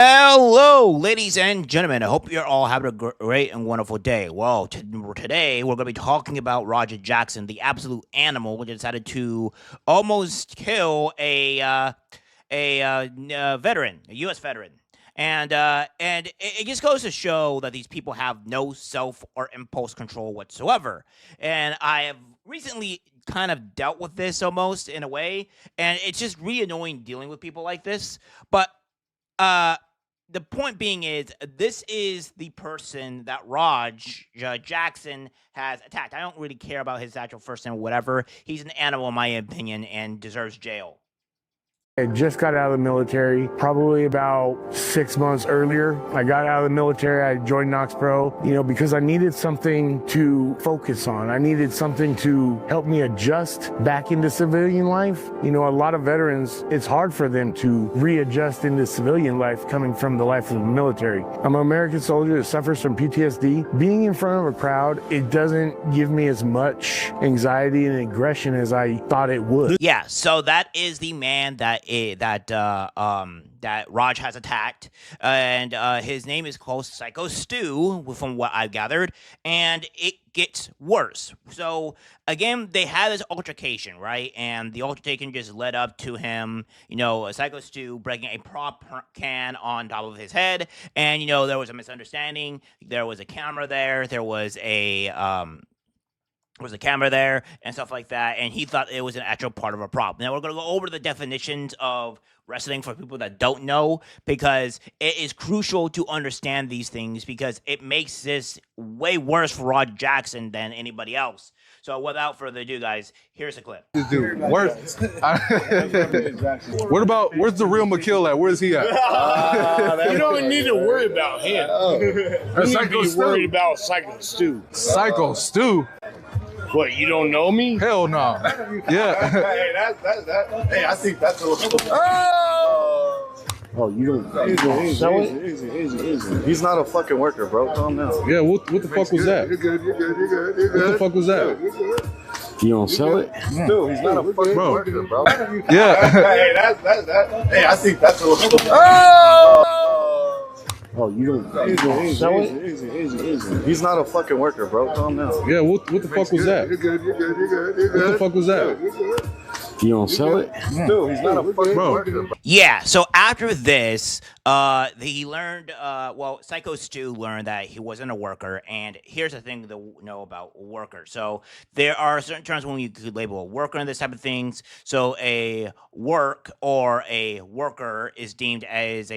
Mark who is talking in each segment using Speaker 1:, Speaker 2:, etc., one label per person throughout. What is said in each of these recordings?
Speaker 1: Hello, ladies and gentlemen. I hope you're all having a great and wonderful day. Well, today we're going to be talking about Raja Jackson, the absolute animal who decided to almost kill a veteran, a U.S. veteran. And it just goes to show that these people have no self or impulse control whatsoever. And I have recently kind of dealt with this almost in a way, and it's just really annoying dealing with people like this. But the point being is, this is the person that Raj Jackson has attacked. I don't really care about his actual first name or whatever. He's an animal, in my opinion, and deserves jail.
Speaker 2: I just got out of the military probably about 6 months earlier. I got out of the military. I joined Knox Pro, because I needed something to focus on. I needed something to help me adjust back into civilian life. A lot of veterans, it's hard for them to readjust into civilian life coming from the life of the military. I'm an American soldier that suffers from PTSD. Being in front of a crowd, it doesn't give me as much anxiety and aggression as I thought it would.
Speaker 1: Yeah, so that is the man that Raj has attacked, and his name is called Psycho Stu, from what I've gathered, and it gets worse. So again, they had this altercation, right? And the altercation just led up to him, Psycho Stu breaking a prop can on top of his head, and there was a misunderstanding. There was a camera there. There was a camera there and stuff like that, and he thought it was an actual part of a prop. Now we're going to go over the definitions of wrestling for people that don't know, because it is crucial to understand these things, because it makes this way worse for Rod Jackson than anybody else. So without further ado, guys, here's a clip.
Speaker 3: Dude, where's the real McKill at? Where's he at?
Speaker 2: You don't need to worry about him. You need to be worried about Psycho Stu.
Speaker 3: Psycho Stu?
Speaker 2: What, you don't know me?
Speaker 3: Hell no. Yeah.
Speaker 4: Hey, I think that's a little.
Speaker 2: Oh, you don't sell it?
Speaker 4: Easy. He's not a fucking worker, bro. Calm down.
Speaker 3: Yeah, what the fuck was that?
Speaker 4: You're good.
Speaker 3: What the fuck was that?
Speaker 2: You don't sell it?
Speaker 4: Dude, he's not a fucking worker, bro.
Speaker 3: Yeah.
Speaker 4: Hey, Hey, I think that's a little.
Speaker 2: Oh, you don't sell it?
Speaker 4: Easy. He's not a fucking worker, bro. Calm down.
Speaker 3: Yeah, what the fuck was that?
Speaker 4: You're good.
Speaker 3: What the fuck was that?
Speaker 2: You don't sell it?
Speaker 4: Dude, he's not a fucking worker, bro.
Speaker 1: Yeah, so after this, he learned, Psycho Stu learned that he wasn't a worker, and here's the thing to know about worker. So there are certain terms when you could label a worker and this type of things. So a work or a worker is deemed as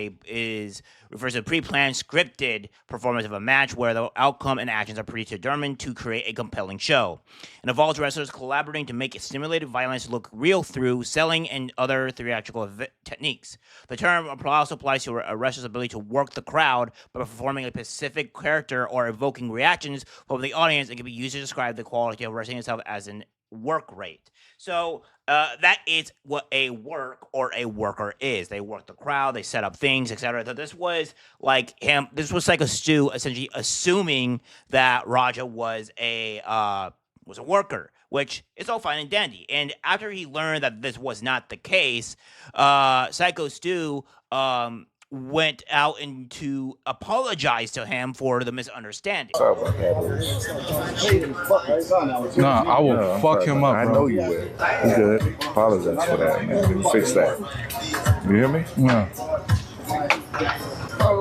Speaker 1: refers to a pre-planned, scripted performance of a match where the outcome and actions are predetermined to create a compelling show. It involves wrestlers collaborating to make simulated violence look real through selling and other theatrical techniques. The term also applies to a wrestler's ability to work the crowd by performing a specific character or evoking reactions from the audience, and can be used to describe the quality of wrestling itself as an work rate. So that is what a work or a worker is. They work the crowd, they set up things, etc. So this was like him. This was like a Stu essentially assuming that Raja was a worker, which is all fine and dandy. And after he learned that this was not the case, Psycho Stu went out and to apologize to him for the misunderstanding.
Speaker 3: Nah, I will fuck him up, bro.
Speaker 4: I know you will. You good. Apologize for that, man. Fix that. You hear me?
Speaker 3: Yeah.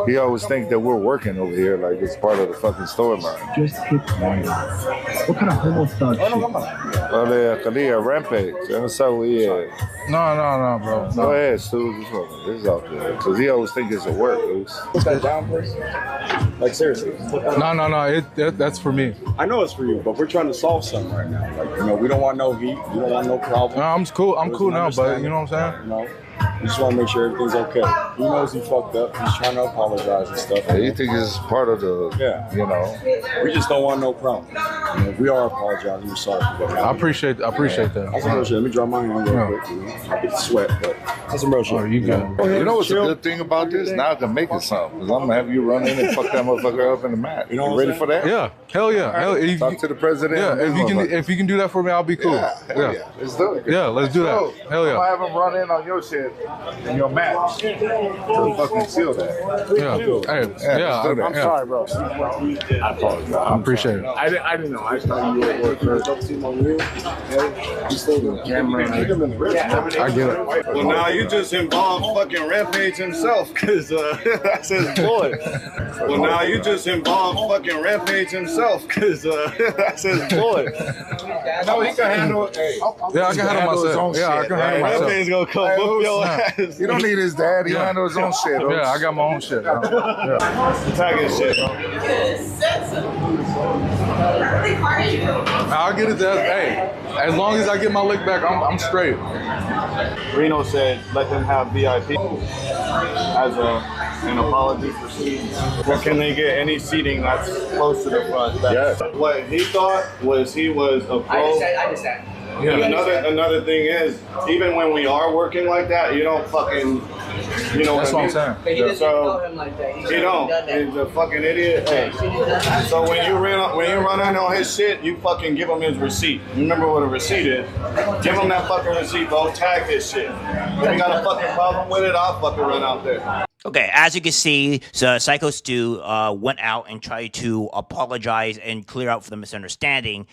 Speaker 4: He always thinks that we're working over here like it's part of the fucking storyline.
Speaker 5: Just keep quiet. What kind of homo thug shit?
Speaker 4: Kalia Rampage. That's how we
Speaker 3: No, bro.
Speaker 4: Go ahead, Stu. This is out there. Because he always thinks it's a work, dude.
Speaker 5: Put that down, please. Like, seriously.
Speaker 3: No. That's for me.
Speaker 5: I know it's for you, but we're trying to solve something right now. Like, we don't want no heat. We don't want no problem.
Speaker 3: No, I'm cool. I'm cool now, but you know what I'm saying?
Speaker 5: We just want to make sure everything's okay. He knows he fucked up. He's trying to apologize and stuff.
Speaker 4: Yeah, you think it's part of the,
Speaker 5: We just don't want no problem. If we are apologizing, we're sorry for that.
Speaker 3: I appreciate that.
Speaker 5: Let me draw my hand real quick.
Speaker 4: I get sweat, but
Speaker 5: That's some real shit.
Speaker 3: Oh, you good?
Speaker 4: you know what's a good thing about this? Now I can make it something. Because I'm going to have you run in and fuck that motherfucker up in the mat. You
Speaker 5: know what
Speaker 4: ready
Speaker 5: I'm
Speaker 4: for that?
Speaker 3: Yeah, hell yeah. Hell,
Speaker 4: Talk to the president.
Speaker 3: yeah, if you can do that for me, I'll be cool.
Speaker 4: Yeah, hell yeah. Let's do it.
Speaker 3: Yeah, let's do that.
Speaker 4: go.
Speaker 3: Hell yeah.
Speaker 4: I'm going to have him run in on your shit in your match. To fucking seal that.
Speaker 3: Yeah. Hey, yeah.
Speaker 4: let's do that.
Speaker 2: I'm sorry, bro.
Speaker 3: I appreciate it.
Speaker 2: I didn't know. I just thought you were at work.
Speaker 3: I get it.
Speaker 6: Well, now you just involved fucking Rampage himself, cause that's his boy. Well, now you just involved fucking Rampage himself, cause that's his boy.
Speaker 4: No, he can handle it. Hey,
Speaker 3: Yeah, I can handle myself. Yeah, I can handle myself.
Speaker 6: Rampage gonna come whoop your ass.
Speaker 4: you don't need his dad. He
Speaker 3: Yeah.
Speaker 4: handle his own shit.
Speaker 3: Yeah, I got my own shit, bro. Yeah.
Speaker 6: Tagging shit, bro.
Speaker 3: I'll get it to hey. As long as I get my lick back, I'm straight.
Speaker 6: Reno said let them have VIP as an apology for seating. Or can they get any seating that's close to the front?
Speaker 4: Yes.
Speaker 6: What he thought was he was a pro.
Speaker 7: I understand.
Speaker 3: Yeah.
Speaker 6: Another thing is, even when we are working like that, you don't fucking, you know
Speaker 3: That's
Speaker 6: what I
Speaker 3: what I'm
Speaker 6: mean?
Speaker 3: saying.
Speaker 7: But he doesn't
Speaker 3: Yeah.
Speaker 7: know him like that.
Speaker 6: He don't.
Speaker 7: Done that.
Speaker 6: He's a fucking idiot. Hey. So when you run in on his shit, you fucking give him his receipt. You remember what a receipt is? Give him that fucking receipt, bro. Tag his shit. If you got a fucking problem with it, I'll fucking run out there.
Speaker 1: Okay, as you can see, so Psycho Stu went out and tried to apologize and clear out for the misunderstanding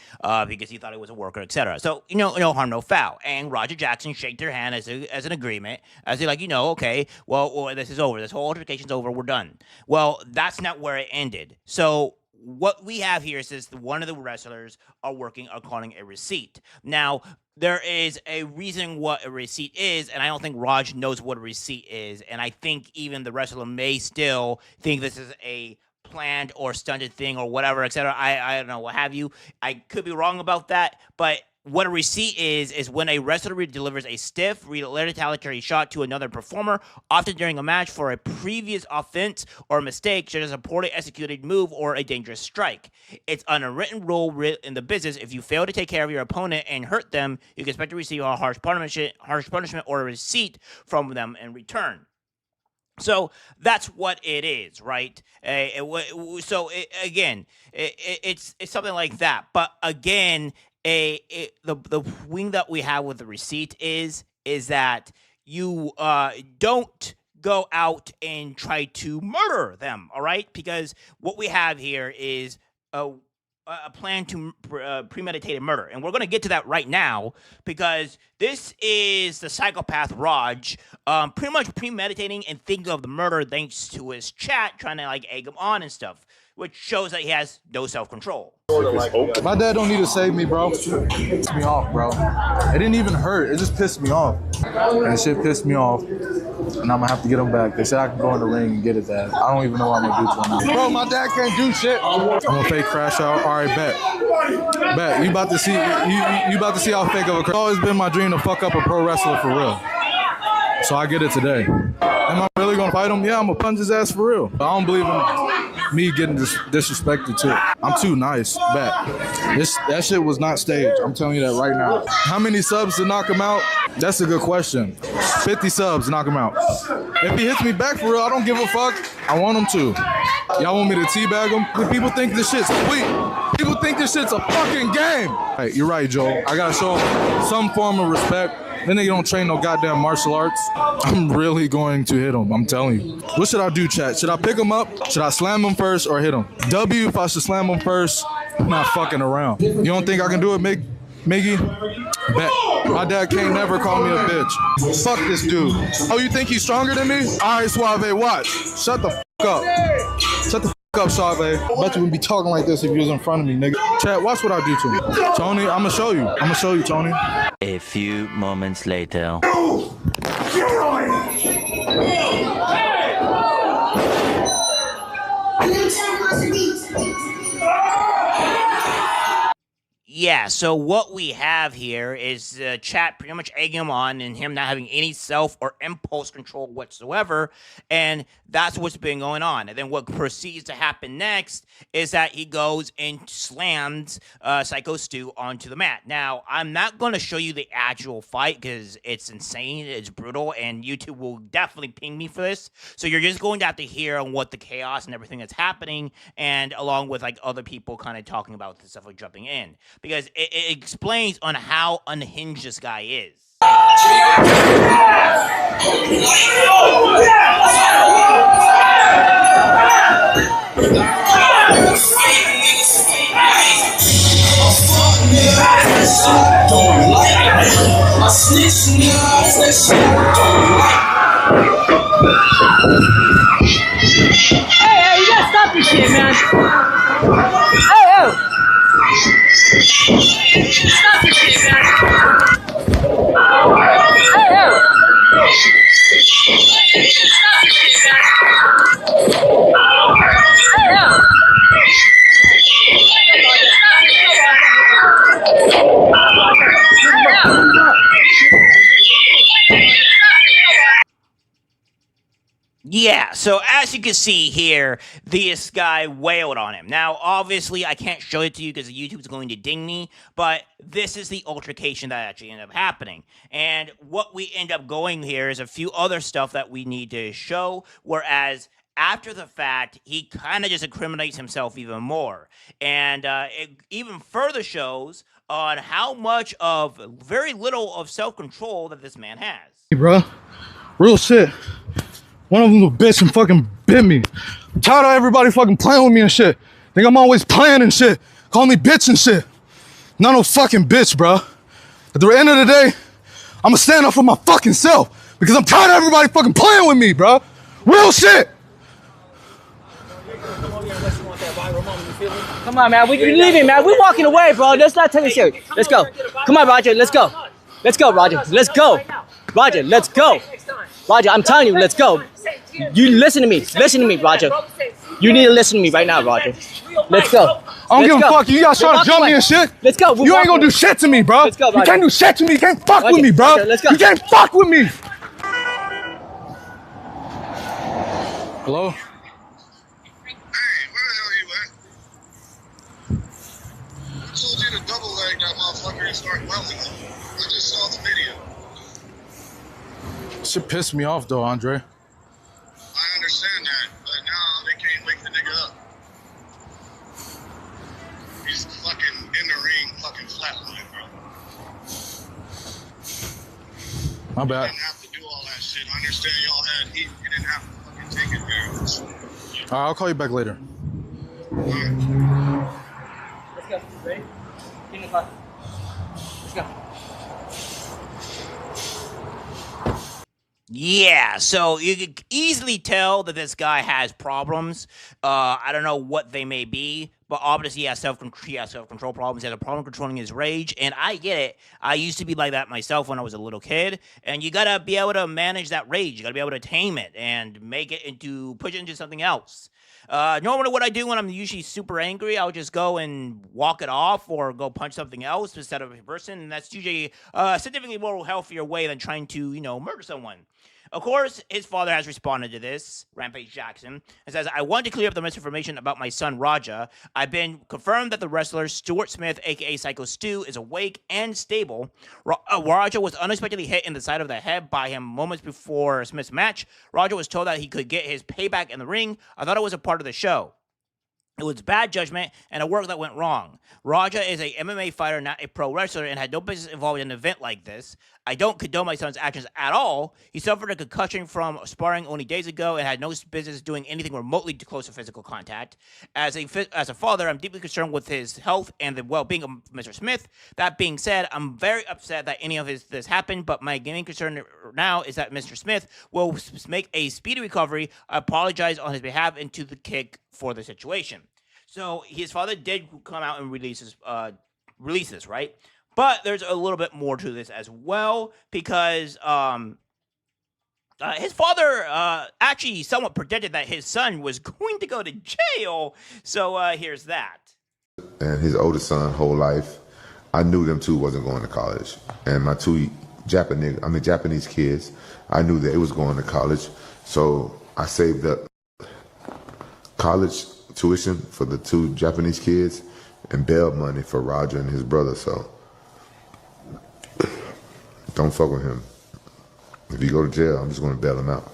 Speaker 1: because he thought he was a worker, etc. So, no harm, no foul. And Raja Jackson shake their hand as an agreement, as they're like, okay, well, this is over. This whole altercation's over. We're done. Well, that's not where it ended. So what we have here is one of the wrestlers are working according a receipt. Now, there is a reason what a receipt is, and I don't think Raj knows what a receipt is, and I think even the wrestler may still think this is a planned or stunted thing or whatever, etc. I don't know, what have you. I could be wrong about that, but what a receipt is when a wrestler delivers a stiff, retaliatory shot to another performer, often during a match for a previous offense or mistake, such as a poorly executed move or a dangerous strike. It's an unwritten rule in the business. If you fail to take care of your opponent and hurt them, you can expect to receive a harsh punishment or a receipt from them in return. So that's what it is, right? It's something like that. But again, the wing that we have with the receipt is that you don't go out and try to murder them, all right? Because what we have here is a plan to premeditated murder. And we're going to get to that right now because this is the psychopath Raj pretty much premeditating and thinking of the murder thanks to his chat, trying to egg him on and stuff, which shows that he has no self-control.
Speaker 3: My dad don't need to save me, bro. It pissed me off, bro. It didn't even hurt. It just pissed me off. And shit pissed me off. And I'm gonna have to get him back. They said I can go in the ring and get it, Dad. I don't even know what I'm gonna do to him. Bro, my dad can't do shit. I'm gonna fake crash out. All right, bet. You about to see how fake of a crash. It's always been my dream to fuck up a pro wrestler for real. So I get it today. Am I really gonna fight him? Yeah, I'm gonna punch his ass for real. But I don't believe in me getting disrespected too. I'm too nice. Bet. That shit was not staged. I'm telling you that right now. How many subs to knock him out? That's a good question. 50 subs to knock him out. If he hits me back for real, I don't give a fuck. I want him to. Y'all want me to teabag him? People think this shit's sweet. People think this shit's a fucking game. Hey, you're right, Joe. I gotta show him some form of respect. Then they don't train no goddamn martial arts. I'm really going to hit him. I'm telling you. What should I do, chat? Should I pick him up? Should I slam him first or hit him? W, if I should slam him first, I'm not fucking around. You don't think I can do it, Miggy? Bet. My dad can't never call me a bitch. Fuck this dude. Oh, you think he's stronger than me? All right, Suave, watch. Shut the fuck up. Shut the fuck up, Suave. I bet you wouldn't be talking like this if you was in front of me, nigga. Chat, watch what I do to him. Tony, I'm gonna show you. Tony.
Speaker 8: A few moments later.
Speaker 1: Yeah, so what we have here is chat pretty much egging him on and him not having any self or impulse control whatsoever. And that's what's been going on. And then what proceeds to happen next is that he goes and slams Psycho Stu onto the mat. Now, I'm not going to show you the actual fight because it's insane, it's brutal, and YouTube will definitely ping me for this. So you're just going to have to hear what the chaos and everything that's happening, and along with like other people kind of talking about this stuff, like jumping in, because it explains on how unhinged this guy is.
Speaker 7: Hey, you gotta stop this shit, man. Hey. Stop this shit, man.
Speaker 1: Yeah, so as you can see here, this guy wailed on him. Now, obviously, I can't show it to you because YouTube's going to ding me, but this is the altercation that actually ended up happening. And what we end up going here is a few other stuff that we need to show, whereas after the fact, he kind of just incriminates himself even more. And it even further shows on how much of very little of self-control that this man has.
Speaker 3: Hey, bro, real shit. One of them little bitch and fucking bit me. I'm tired of everybody fucking playing with me and shit. Think I'm always playing and shit. Call me bitch and shit. Not no fucking bitch, bro. At the end of the day, I'ma stand up for my fucking self because I'm tired of everybody fucking playing with me, bro. Real shit.
Speaker 7: Come on, man. We're leaving, man. We're walking away, bro. Let's not take it serious. Let's go. Come on, Roger. Let's go. Let's go, Roger. Let's go. Roger, let's go. Roger, I'm telling you, let's go. You listen to me. Listen to me, Roger. You need to listen to me right now, Roger. Let's go.
Speaker 3: I don't give a fuck. You guys trying to jump me and shit?
Speaker 7: Let's go.
Speaker 3: You ain't gonna do shit to me, bro.
Speaker 7: Let's go,
Speaker 3: you can't do shit to me. You can't fuck with me, bro.
Speaker 7: Let's go.
Speaker 3: You can't fuck with me. Hello?
Speaker 6: Told you to double leg that motherfucker and start welding. I just saw the video.
Speaker 3: Shit pissed me off though, Andre.
Speaker 6: I understand that, but now they can't wake the nigga up. He's fucking in the ring, fucking flatline, bro.
Speaker 3: My bad.
Speaker 6: You didn't have to do all that shit. I understand y'all had heat. You didn't have to fucking take advantage.
Speaker 3: Alright, I'll call you back later.
Speaker 7: Let's go. Ready? Get in the car. Let's go.
Speaker 1: Yeah, so you could easily tell that this guy has problems. I don't know what they may be, but obviously he has self-control problems. He has a problem controlling his rage, and I get it. I used to be like that myself when I was a little kid, and you gotta be able to manage that rage. You gotta be able to tame it and push it into something else. Normally what I do when I'm usually super angry, I'll just go and walk it off or go punch something else instead of a person, and that's usually a significantly more healthier way than trying to, murder someone. Of course, his father has responded to this, Rampage Jackson, and says, I want to clear up the misinformation about my son, Raja. I've been confirmed that the wrestler Stuart Smith, a.k.a. Psycho Stu, is awake and stable. Raja was unexpectedly hit in the side of the head by him moments before Smith's match. Raja was told that he could get his payback in the ring. I thought it was a part of the show. It was bad judgment and a work that went wrong. Raja is a MMA fighter, not a pro wrestler, and had no business involved in an event like this. I don't condone my son's actions at all. He suffered a concussion from sparring only days ago and had no business doing anything remotely close to physical contact. As a father, I'm deeply concerned with his health and the well-being of Mr. Smith. That being said, I'm very upset that any of this happened, but my main concern now is that Mr. Smith will make a speedy recovery. I apologize on his behalf and to the kick for the situation. So his father did come out and release this, right? But there's a little bit more to this as well, because his father actually somewhat predicted that his son was going to go to jail. So here's that.
Speaker 9: And his oldest son, whole life, I knew them two wasn't going to college, and my two Japanese kids, I knew that it was going to college, so I saved up college tuition for the two Japanese kids and bail money for Roger and his brother. So don't fuck with him. If you go to jail, I'm just going to bail him out.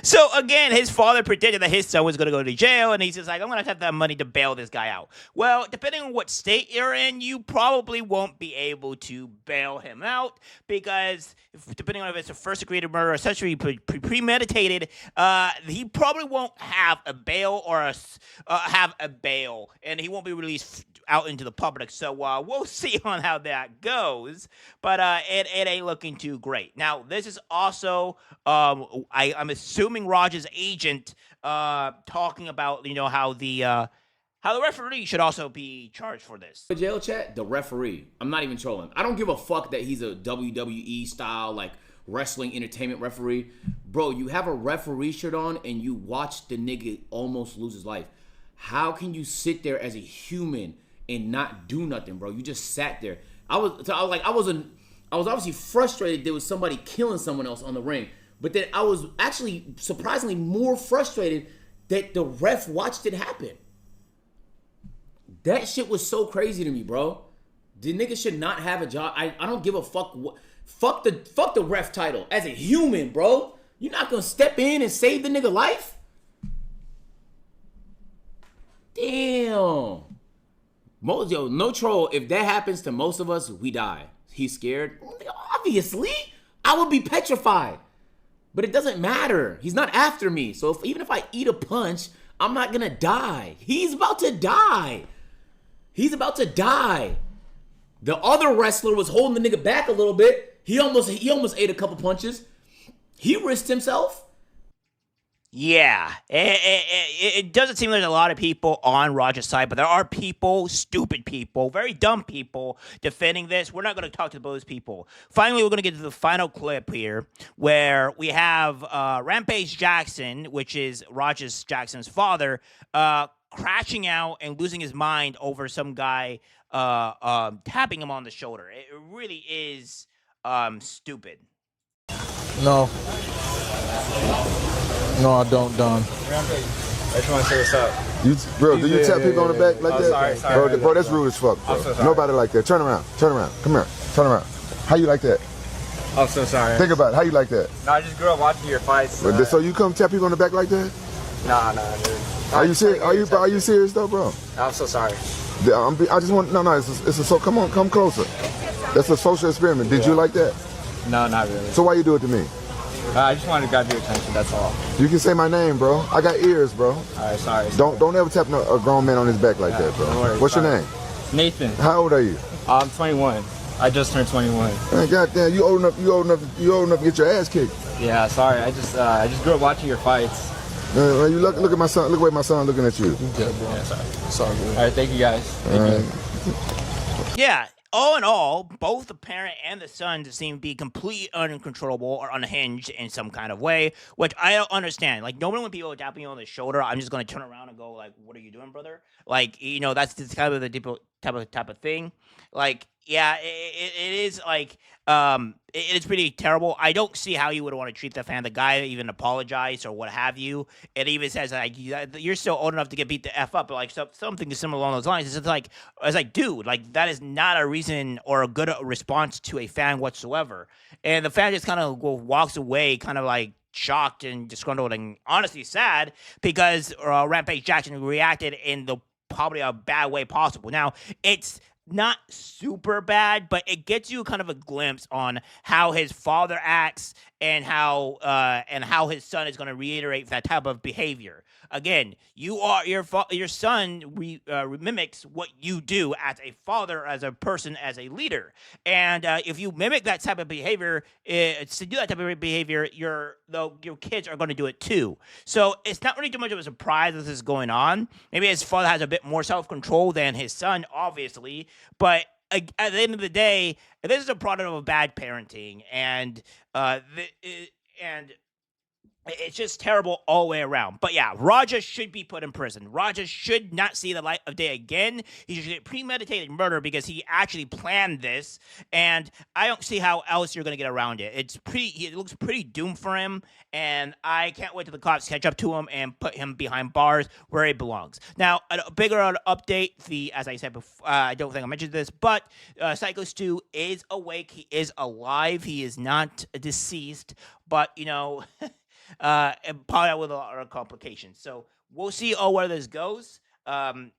Speaker 1: So again, his father predicted that his son was going to go to jail, and he's just like, I'm going to have that money to bail this guy out. Well, depending on what state you're in, you probably won't be able to bail him out because depending on if it's a first-degree murder or essentially premeditated, he probably won't have a bail or have a bail, and he won't be released out into the public. So we'll see on how that goes, but it ain't looking too great. Now, this is also I'm assuming Roger's agent talking about how the referee should also be charged for this.
Speaker 10: The jail chat, the referee. I'm not even trolling. I don't give a fuck that he's a WWE style like wrestling entertainment referee. Bro, you have a referee shirt on and you watch the nigga almost lose his life. How can you sit there as a human and not do nothing, bro? You just sat there. I was obviously frustrated there was somebody killing someone else on the ring. But then I was actually surprisingly more frustrated that the ref watched it happen. That shit was so crazy to me, bro. The nigga should not have a job. I don't give a fuck. Fuck the ref title. As a human, bro, you're not gonna step in and save the nigga life? Damn. No troll. If that happens to most of us, we die. He's scared. Obviously, I would be petrified. But it doesn't matter. He's not after me. So even if I eat a punch, I'm not gonna die. He's about to die. He's about to die. The other wrestler was holding the nigga back a little bit. He almost ate a couple punches. He risked himself.
Speaker 1: Yeah, it doesn't seem like there's a lot of people on Roger's side, but there are people, stupid people, very dumb people defending this. We're not going to talk to those people. Finally, we're going to get to the final clip here where we have Rampage Jackson, which is Roger Jackson's father, crashing out and losing his mind over some guy tapping him on the shoulder. It really is stupid.
Speaker 3: No, I don't, Don.
Speaker 11: I just want to say what's up.
Speaker 9: Bro, do you tap people on the back like that?
Speaker 11: Sorry.
Speaker 9: Bro, that's rude as fuck, bro.
Speaker 11: I'm so sorry.
Speaker 9: Nobody like that. Turn around. Come here. Turn around. How you like that?
Speaker 11: I'm so sorry.
Speaker 9: Think about it. How you like that?
Speaker 11: No, I just grew up watching your fights.
Speaker 9: So you come tap people on the back like that?
Speaker 11: Nah, dude.
Speaker 9: Are you serious? Are you serious though, bro?
Speaker 11: I'm so sorry.
Speaker 9: I just want come closer. That's a social experiment. Did you like that?
Speaker 11: No, not really.
Speaker 9: So why you do it to me?
Speaker 11: I just wanted to grab your attention, that's all.
Speaker 9: You can say my name, bro. I got ears, bro.
Speaker 11: Alright, sorry.
Speaker 9: Don't ever tap a grown man on his back like that, bro.
Speaker 11: No worries,
Speaker 9: What's your name?
Speaker 11: Nathan.
Speaker 9: How old are you?
Speaker 11: I'm 21. I just turned 21.
Speaker 9: Man, goddamn, you old enough to get your ass kicked.
Speaker 11: Yeah, sorry. I just grew up watching your fights.
Speaker 9: You look at my son. Look at my son looking at you.
Speaker 11: Good, bro. Yeah, sorry. All right, thank you guys. Thank you.
Speaker 1: Yeah. All in all, both the parent and the son seem to be completely uncontrollable or unhinged in some kind of way, which I don't understand. Like, normally when people tap me on the shoulder, I'm just going to turn around and go, like, what are you doing, brother? Like, that's kind of the type of thing. Like, yeah, it is like, it is pretty terrible. I don't see how you would want to treat the fan. The guy even apologized or what have you. It even says, like, you're still old enough to get beat the F up, or like something similar along those lines. It's like, dude, like, that is not a reason or a good response to a fan whatsoever. And the fan just kind of walks away, kind of like shocked and disgruntled and honestly sad because Rampage Jackson reacted in the probably a bad way possible. Now, it's not super bad, but it gets you kind of a glimpse on how his father acts and how his son is going to reiterate that type of behavior. Again, your son mimics what you do as a father, as a person, as a leader, and if you mimic that type of behavior, your kids are going to do it too. So it's not really too much of a surprise that this is going on. Maybe his father has a bit more self-control than his son, obviously, but at the end of the day, this is a product of bad parenting, and It's just terrible all the way around. But yeah, Raja should be put in prison. Raja should not see the light of day again. He should get premeditated murder because he actually planned this. And I don't see how else you're going to get around it. It looks pretty doomed for him. And I can't wait till the cops catch up to him and put him behind bars where he belongs. Now, a bigger update, as I said before, I don't think I mentioned this, but Psycho Stu is awake. He is alive. He is not deceased. But, and probably with a lot of complications. So we'll see where this goes.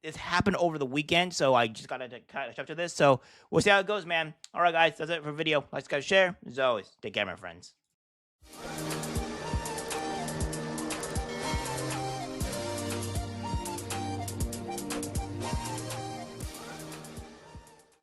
Speaker 1: This happened over the weekend, so I just got to catch up to this. So we'll see how it goes, man. All right, guys, that's it for the video. Like, subscribe, share. As always, take care, my friends.